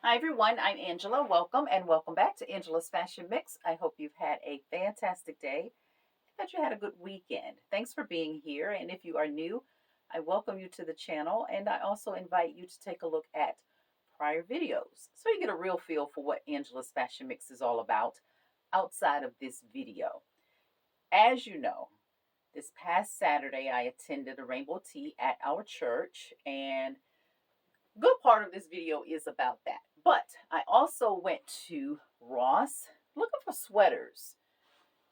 Hi everyone, I'm Angela. Welcome and welcome back to Angela's Fashion Mix. I hope you've had a fantastic day, that you had a good weekend. Thanks for being here. And if you are new, I welcome you to the channel and I also invite you to take a look at prior videos so you get a real feel for what Angela's Fashion Mix is all about outside of this video. As you know, this past Saturday I attended a rainbow tea at our church, and good part of this video is about that. But I also went to Ross looking for sweaters,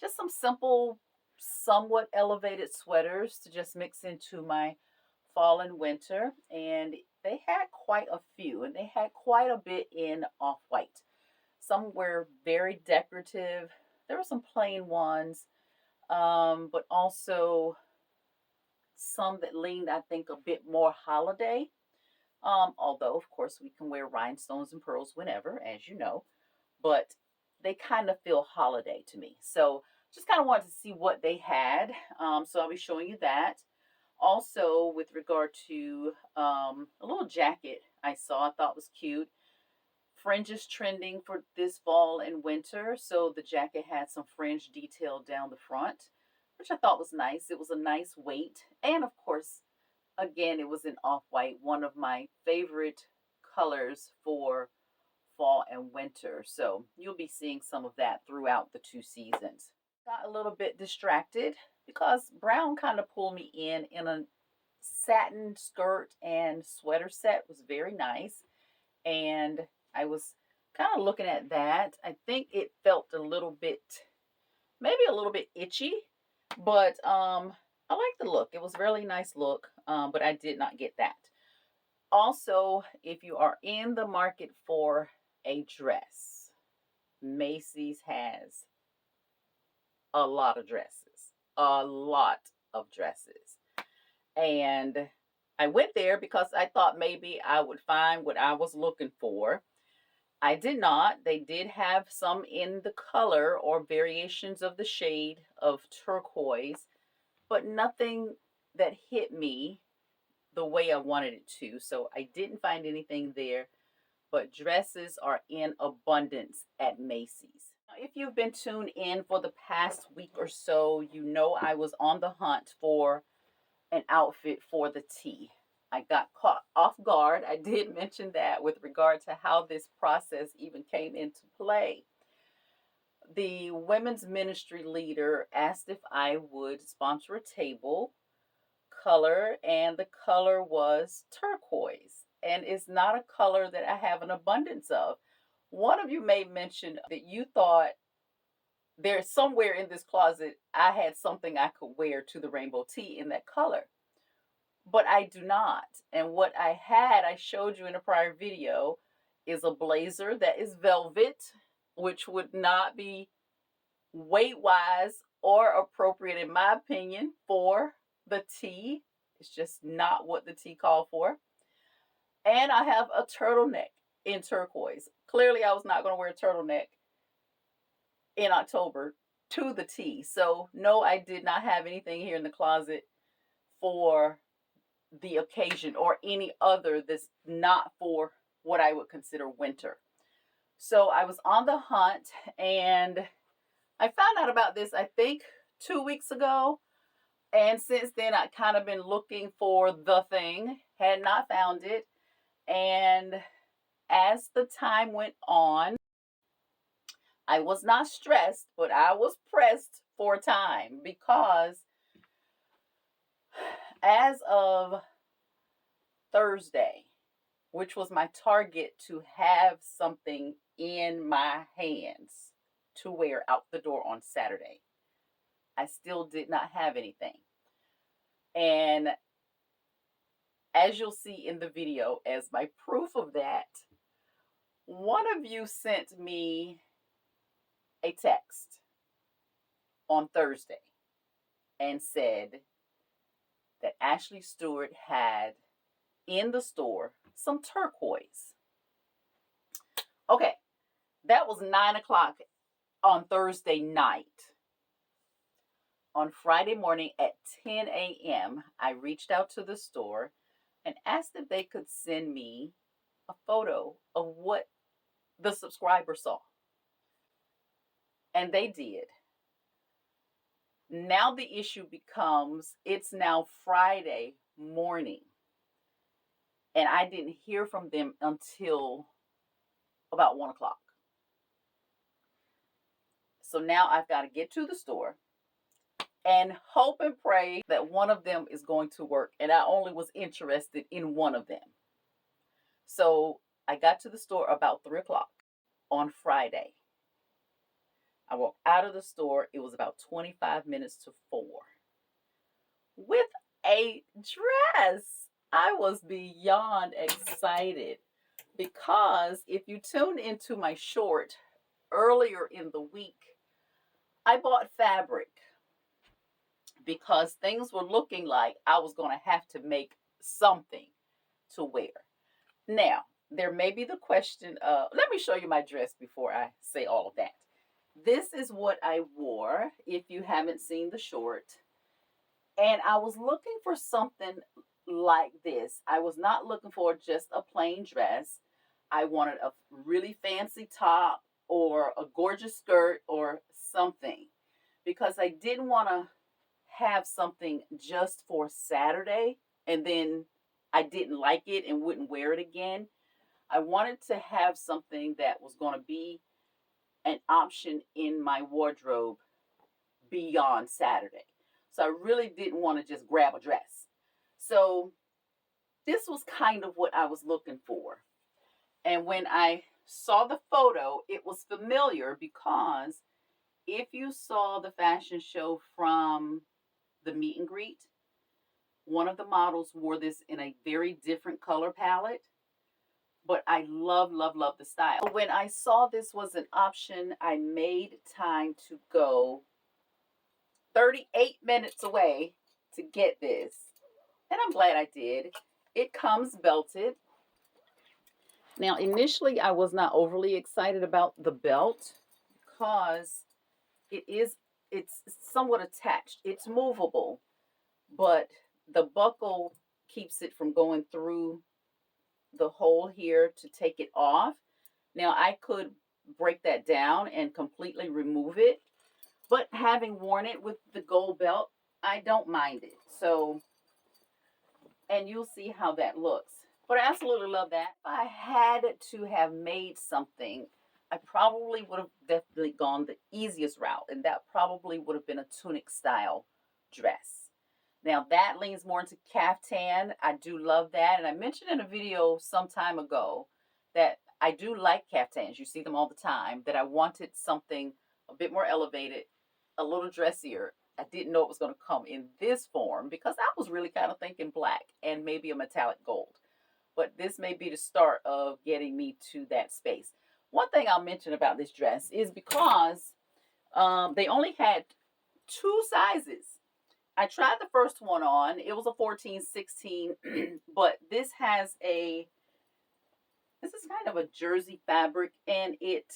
just some simple, somewhat elevated sweaters to just mix into my fall and winter. And they had quite a few, and they had quite a bit in off-white. Some were very decorative. There were some plain ones, but also some that leaned, I think, a bit more holiday. Although, of course, we can wear rhinestones and pearls whenever, as you know, but they kind of feel holiday to me. So just kind of wanted to see what they had. So I'll be showing you that. Also, with regard to a little jacket I saw, I thought was cute. Fringes trending for this fall and winter. So the jacket had some fringe detail down the front, which I thought was nice. It was a nice weight. And of course, again, it was in off-white, one of my favorite colors for fall and winter. So you'll be seeing some of that throughout the two seasons. Got a little bit distracted because brown kind of pulled me in a satin skirt and sweater set. It was very nice. And I was kind of looking at that. I think it felt a little bit, maybe a little bit itchy, but I like the look. It was a really nice look, but I did not get that. Also, if you are in the market for a dress, Macy's has a lot of dresses, a lot of dresses. And I went there because I thought maybe I would find what I was looking for. I did not. They did have some in the color or variations of the shade of turquoise, but nothing that hit me the way I wanted it to. So I didn't find anything there, but dresses are in abundance at Macy's. Now, if you've been tuned in for the past week or so, you know I was on the hunt for an outfit for the tea. I got caught off guard. I did mention that with regard to how this process even came into play. The women's ministry leader asked if I would sponsor a table color, and the color was turquoise. And it's not a color that I have an abundance of. One of you may mention that you thought there's somewhere in this closet I had something I could wear to the rainbow tea in that color. But I do not. And what I had, I showed you in a prior video, is a blazer that is velvet, which would not be weight-wise or appropriate, in my opinion, for the tea. It's just not what the tea called for. And I have a turtleneck in turquoise. Clearly, I was not going to wear a turtleneck in October to the tea. So, no, I did not have anything here in the closet for the occasion or any other that's not for what I would consider winter. So I was on the hunt, and I found out about this, I think, 2 weeks ago. And since then, I kind of been looking for the thing, had not found it. And as the time went on, I was not stressed, but I was pressed for time because as of Thursday, which was my target to have something in my hands to wear out the door on Saturday, I still did not have anything. And as you'll see in the video, as my proof of that, one of you sent me a text on Thursday and said that Ashley Stewart had in the store some turquoise. Okay, that was 9 o'clock on Thursday night. On Friday morning at 10 a.m., I reached out to the store and asked if they could send me a photo of what the subscriber saw. And they did. Now the issue becomes it's now Friday morning. And I didn't hear from them until about 1 o'clock. So now I've got to get to the store and hope and pray that one of them is going to work. And I only was interested in one of them. So I got to the store about 3 o'clock on Friday. I walked out of the store. It was about 25 minutes to 4 with a dress. I was beyond excited because if you tuned into my short earlier in the week, I bought fabric because things were looking like I was going to have to make something to wear. Now, there may be the question of, let me show you my dress before I say all of that. This is what I wore, if you haven't seen the short. And I was looking for something like this. I was not looking for just a plain dress. I wanted a really fancy top or a gorgeous skirt or something, because I didn't want to have something just for Saturday and then I didn't like it and wouldn't wear it again. I wanted to have something that was going to be an option in my wardrobe beyond Saturday. So I really didn't want to just grab a dress. So this was kind of what I was looking for. And when I saw the photo, it was familiar because if you saw the fashion show from the meet and greet, one of the models wore this in a very different color palette. But I love, love, love the style. When I saw this was an option, I made time to go 38 minutes away to get this. And I'm glad I did. It comes belted. Now, initially, I was not overly excited about the belt because it's somewhat attached. It's movable, but the buckle keeps it from going through the hole here to take it off. Now I could break that down and completely remove it, but having worn it with the gold belt, I don't mind it. So, and you'll see how that looks. But I absolutely love that. If I had to have made something, I probably would have definitely gone the easiest route, and that probably would have been a tunic style dress. Now that leans more into caftan. I do love that. And I mentioned in a video some time ago that I do like caftans. You see them all the time. That I wanted something a bit more elevated, a little dressier. I didn't know it was going to come in this form because I was really kind of thinking black and maybe a metallic gold. But this may be the start of getting me to that space. One thing I'll mention about this dress is because they only had 2 sizes. I tried the first one on. It was a 14-16, but this is kind of a jersey fabric, and it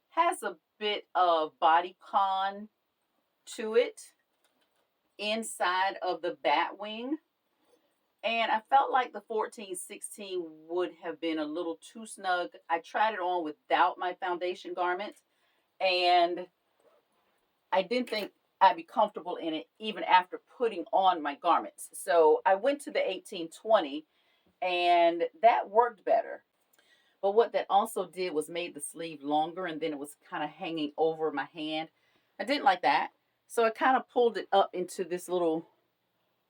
has a bit of bodycon to it inside of the bat wing. And I felt like the 14-16 would have been a little too snug. I tried it on without my foundation garment, and I didn't think I'd be comfortable in it even after putting on my garments. So I went to the 18-20, and that worked better. But what that also did was made the sleeve longer, and then it was kind of hanging over my hand. I didn't like that. So I kind of pulled it up into this little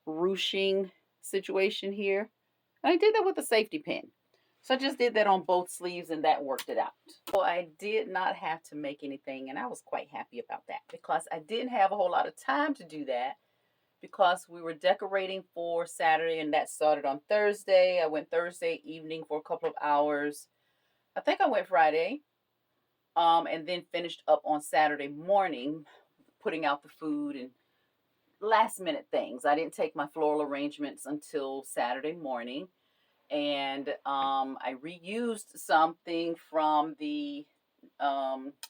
ruching situation here. And I did that with a safety pin. So I just did that on both sleeves, and that worked it out. So I did not have to make anything, and I was quite happy about that because I didn't have a whole lot of time to do that because we were decorating for Saturday, and that started on Thursday. I went Thursday evening for a couple of hours. I think I went Friday, and then finished up on Saturday morning, putting out the food and last minute things. I didn't take my floral arrangements until Saturday morning. And I reused something from the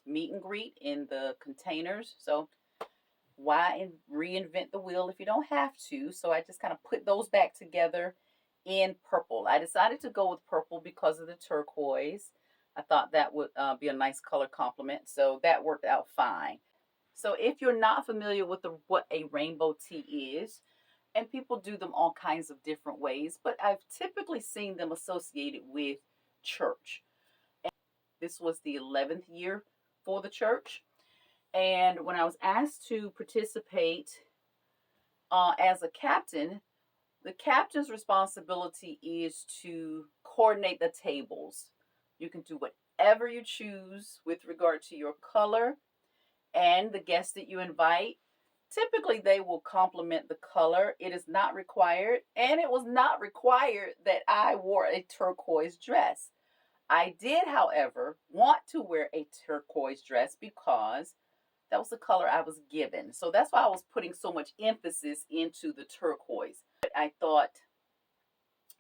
meet and greet in the containers. So why reinvent the wheel if you don't have to? So I just kind of put those back together in purple. I decided to go with purple because of the turquoise. I thought that would be a nice color complement. So that worked out fine. So if you're not familiar with what a rainbow tee is, and people do them all kinds of different ways, but I've typically seen them associated with church. And this was the 11th year for the church. And when I was asked to participate as a captain, the captain's responsibility is to coordinate the tables. You can do whatever you choose with regard to your color and the guests that you invite. Typically, they will complement the color. It is not required, and it was not required that I wore a turquoise dress. I did, however, want to wear a turquoise dress because that was the color I was given. So that's why I was putting so much emphasis into the turquoise. But I thought,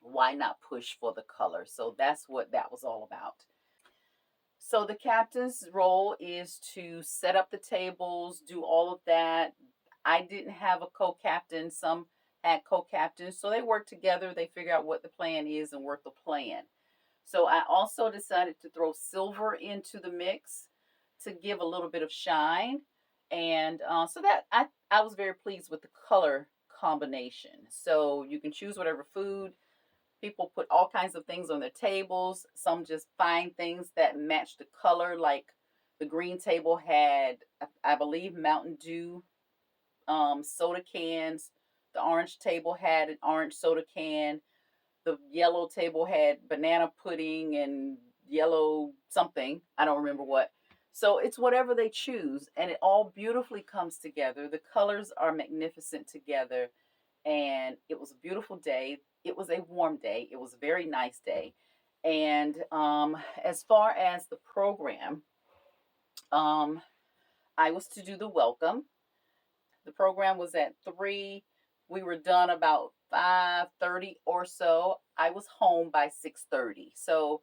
why not push for the color? So that's what that was all about. So the captain's role is to set up the tables, do all of that. I didn't have a co-captain. Some had co-captains. So they work together. They figure out what the plan is and work the plan. So I also decided to throw silver into the mix to give a little bit of shine. And so that I was very pleased with the color combination. So you can choose whatever food. People put all kinds of things on their tables. Some just find things that match the color. Like the green table had, I believe, Mountain Dew soda cans. The orange table had an orange soda can. The yellow table had banana pudding and yellow something. I don't remember what. So it's whatever they choose, and it all beautifully comes together. The colors are magnificent together, and it was a beautiful day. It was a warm day. It was a very nice day. And as far as the program, I was to do the welcome. The program was at 3. We were done about 5:30 or so. I was home by 6:30. So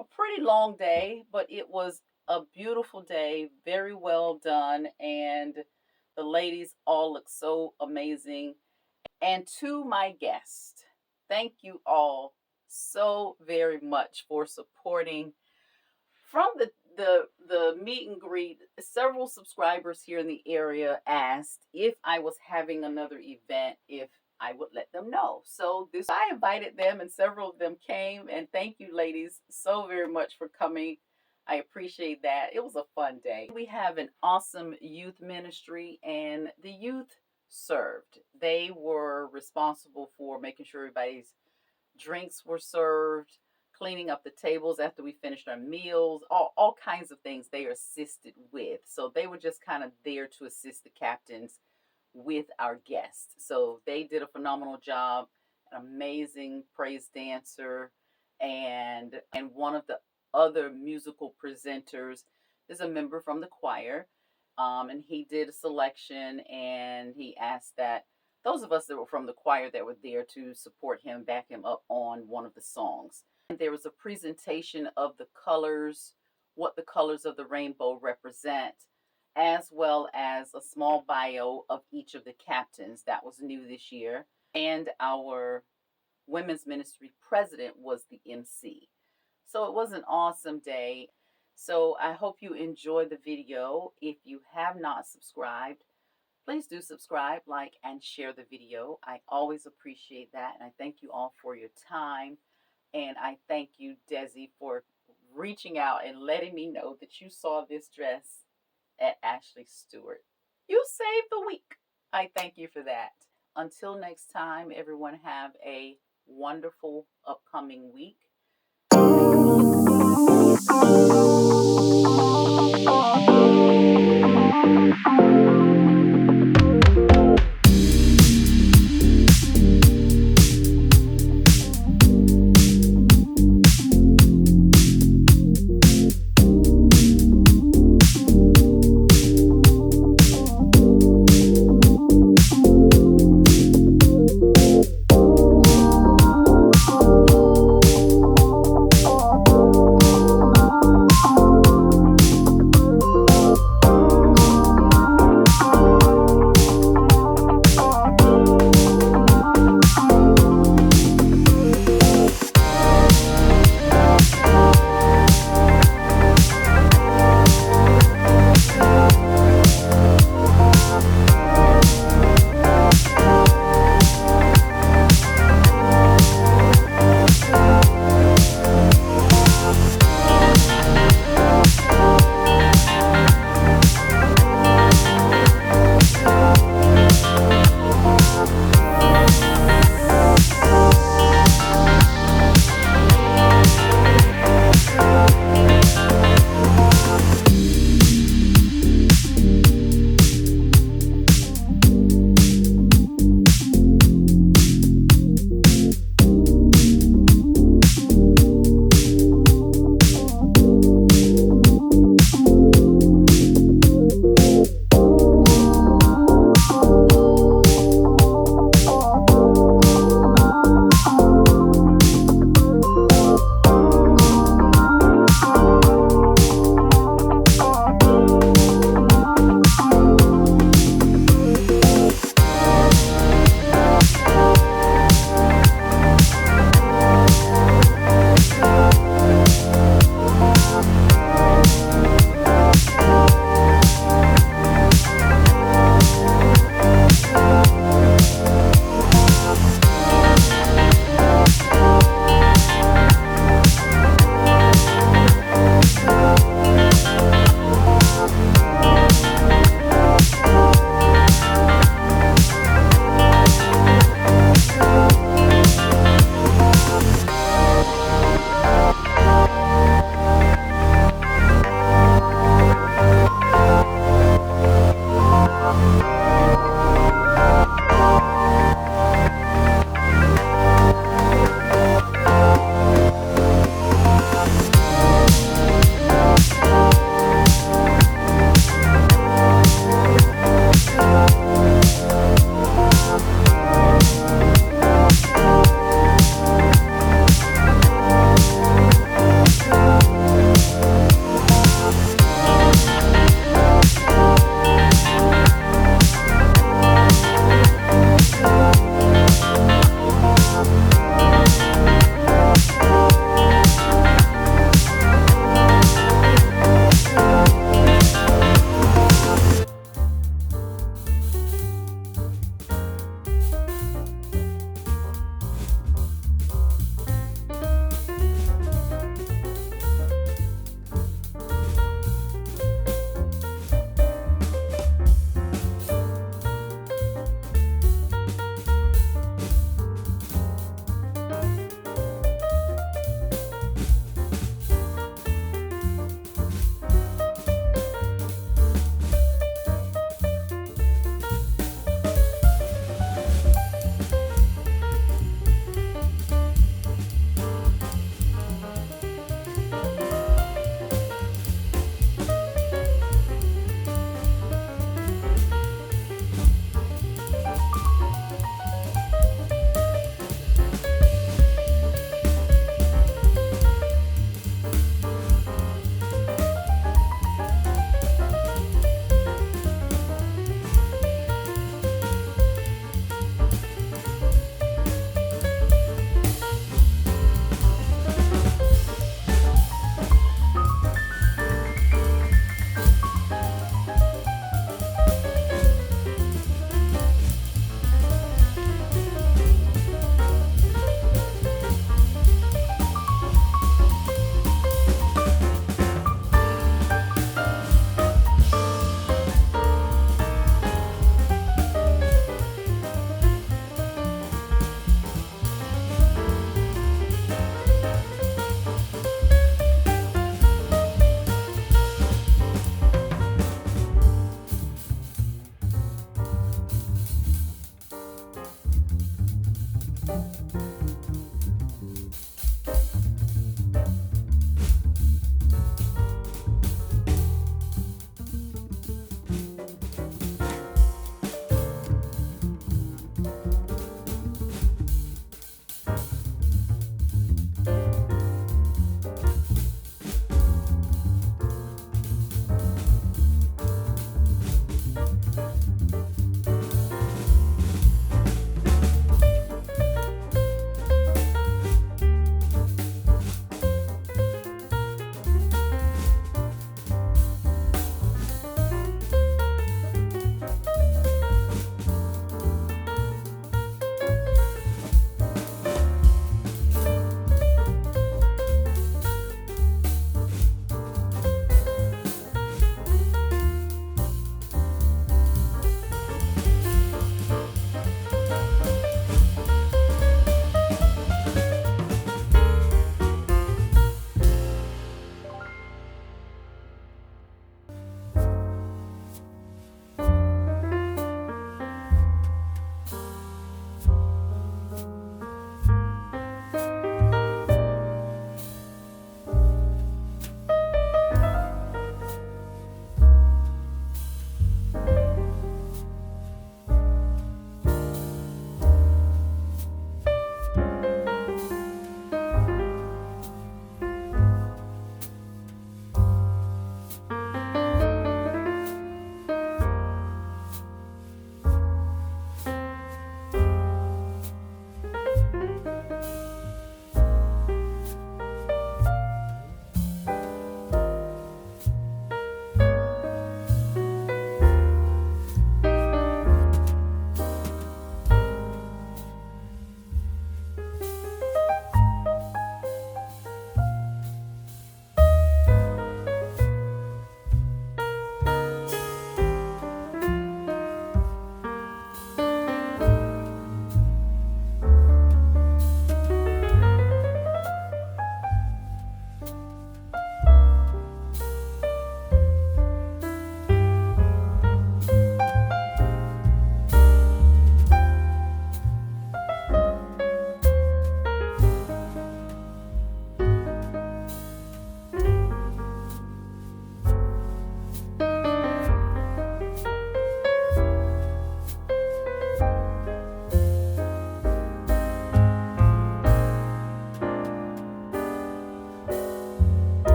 a pretty long day, but it was a beautiful day, very well done, and the ladies all look so amazing. And to my guests, thank you all so very much for supporting. From the meet and greet, several subscribers here in the area asked if I was having another event, if I would let them know. So I invited them, and several of them came, and thank you ladies so very much for coming. I appreciate that. It was a fun day. We have an awesome youth ministry, and the youth served. They were responsible for making sure everybody's drinks were served, cleaning up the tables after we finished our meals, all kinds of things they assisted with. So they were just kind of there to assist the captains with our guests. So they did a phenomenal job. An amazing praise dancer, and one of the other musical presenters is a member from the choir, and he did a selection, and he asked that those of us that were from the choir that were there to support him, back him up on one of the songs. And there was a presentation of the colors, what the colors of the rainbow represent, as well as a small bio of each of the captains. That was new this year. And our women's ministry president was the MC. So it was an awesome day. So I hope you enjoyed the video. If you have not subscribed, please do subscribe, like, and share the video. I always appreciate that. And I thank you all for your time. And I thank you, Desi, for reaching out and letting me know that you saw this dress at Ashley Stewart. You saved the week. I thank you for that. Until next time, everyone have a wonderful upcoming week.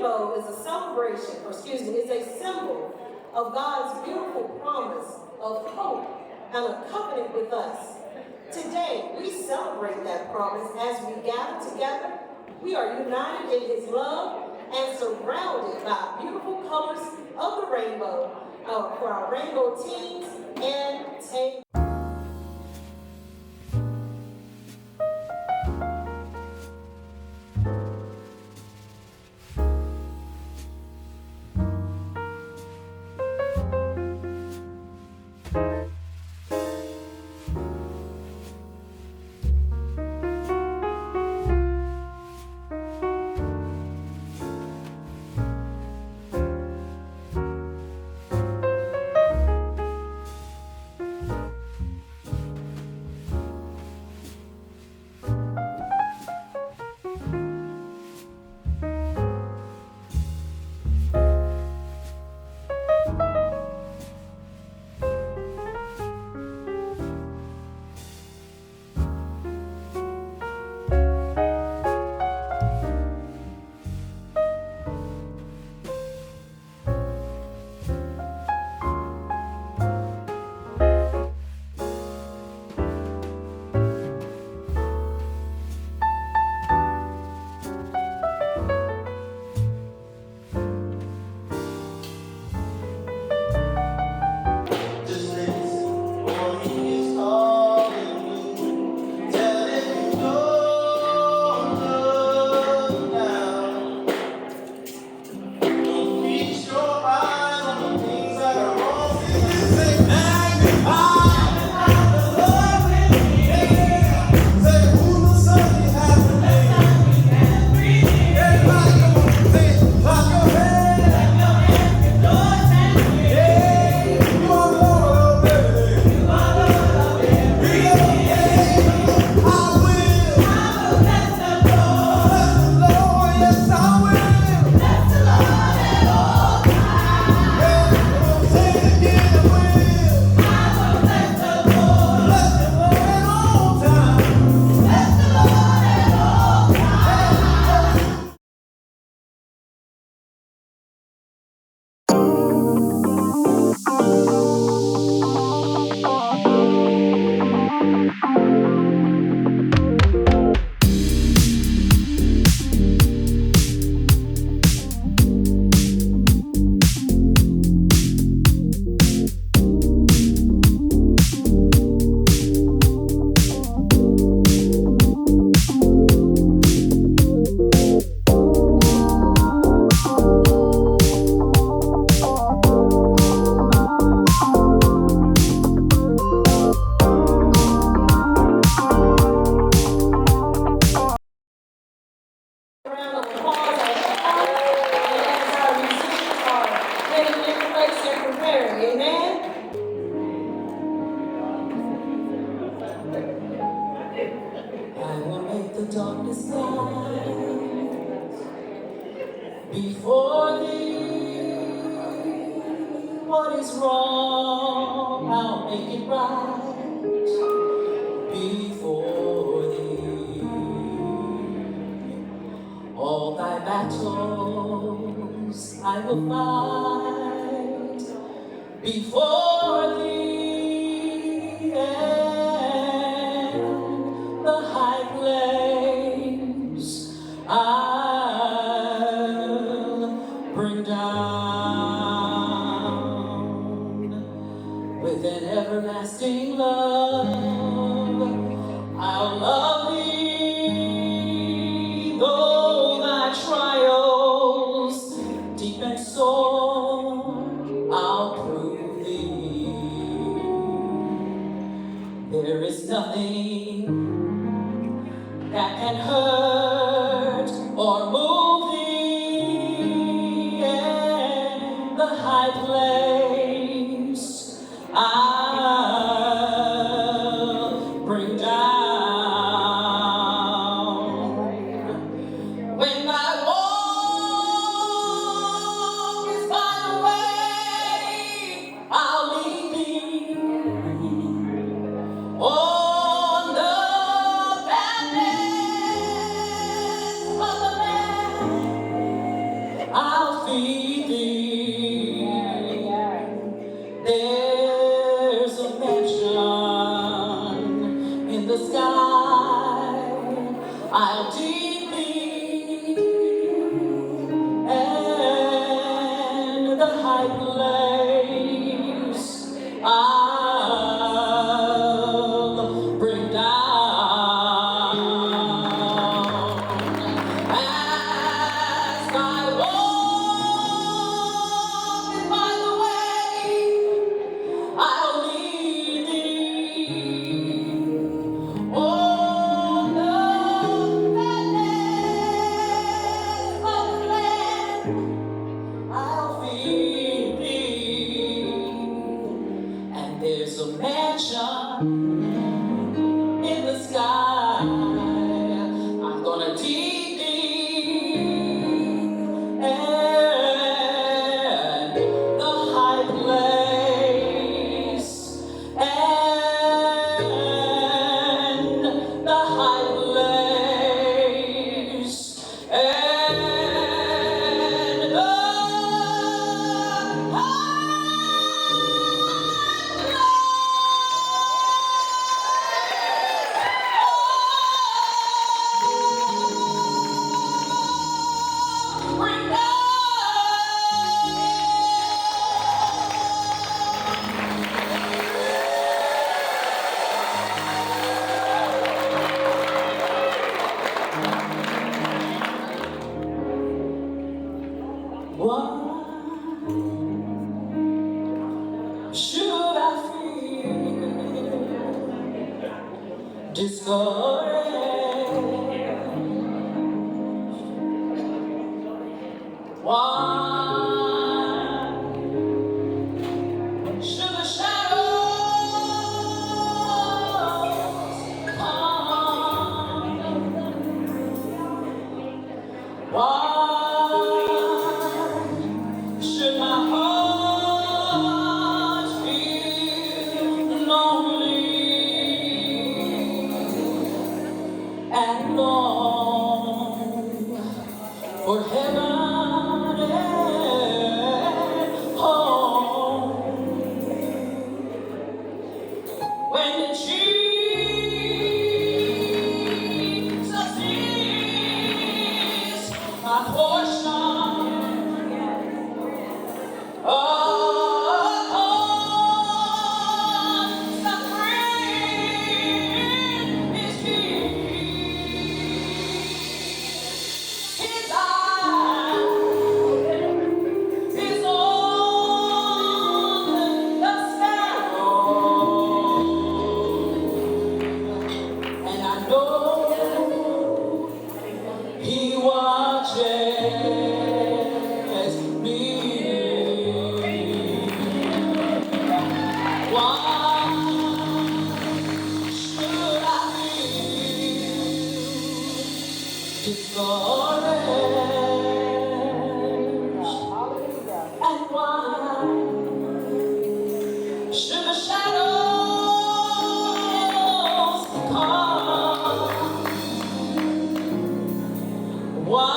rainbow is a celebration, or excuse me, is a symbol of God's beautiful promise of hope and a covenant with us. Today, we celebrate that promise as we gather together. We are united in His love and surrounded by beautiful colors of the rainbow for our rainbow teams and teams. Before thee, what is wrong, I'll make it right. Before thee, all thy battles I will fight. Before thee, and the high plains I'll bring down with an everlasting love. I'll love thee, though thy trials deep and sore, I'll prove thee. There is nothing that can hurt or move thee, and the high place I'll bring down. When thy walk is by the way, I'll lead thee on the path of the land. seek thee, and the high place, and the high place, and the why should I feel discouraged? Why should the shadows come? Why should my heart feel lonely and long for heaven and home? When Jesus is my portion, suffering is His eye is on the sparrow, and I know He watches me. Why should I feel discouraged? And why should the shadows come? Why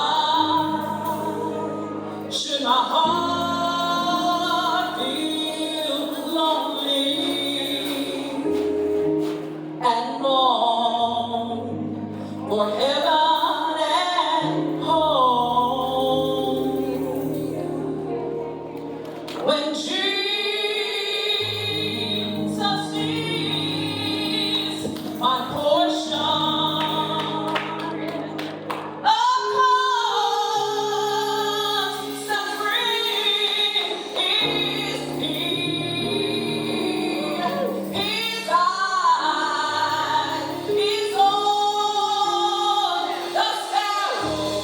should my heart feel lonely and long for heaven and home? When Jesus is my portion, suffering is His eye is on the sparrow,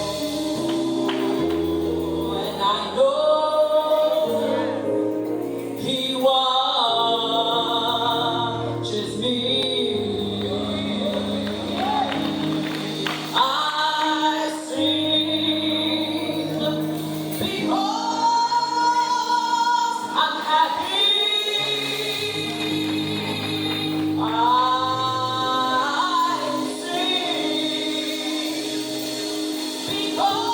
and I know He watches me. I sing because I'm happy. I sing because